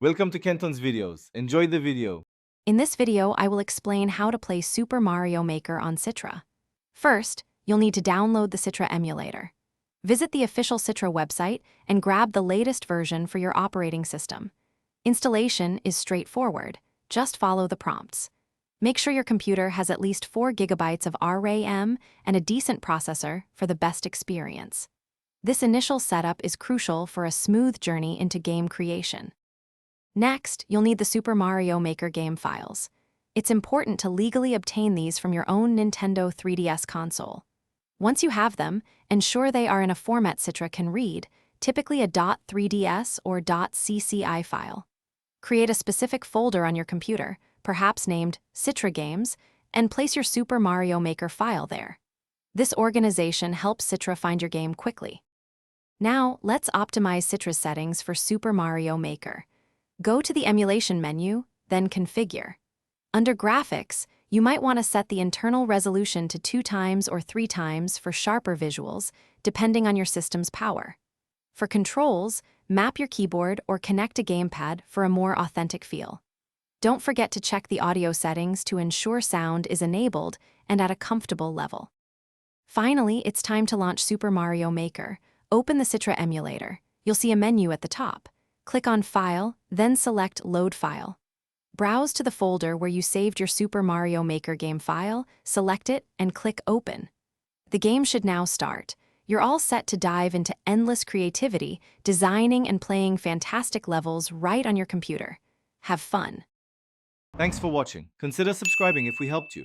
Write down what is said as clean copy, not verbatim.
Welcome to Kenton's videos. Enjoy the video. In this video, I will explain how to play Super Mario Maker on Citra. First, you'll need to download the Citra emulator. Visit the official Citra website and grab the latest version for your operating system. Installation is straightforward. Just follow the prompts. Make sure your computer has at least 4 GB of RAM and a decent processor for the best experience. This initial setup is crucial for a smooth journey into game creation. Next, you'll need the Super Mario Maker game files. It's important to legally obtain these from your own Nintendo 3DS console. Once you have them, ensure they are in a format Citra can read, typically a .3ds or .cci file. Create a specific folder on your computer, perhaps named Citra Games, and place your Super Mario Maker file there. This organization helps Citra find your game quickly. Now, let's optimize Citra's settings for Super Mario Maker. Go to the Emulation menu, then Configure. Under Graphics, you might want to set the internal resolution to 2x or 3x for sharper visuals, depending on your system's power. For controls, map your keyboard or connect a gamepad for a more authentic feel. Don't forget to check the audio settings to ensure sound is enabled and at a comfortable level. Finally, it's time to launch Super Mario Maker. Open the Citra emulator. You'll see a menu at the top. Click on File, then select Load File. Browse to the folder where you saved your Super Mario Maker game file, select it, and click Open. The game should now start. You're all set to dive into endless creativity, designing and playing fantastic levels right on your computer. Have fun. Thanks for watching. Consider subscribing if we helped you.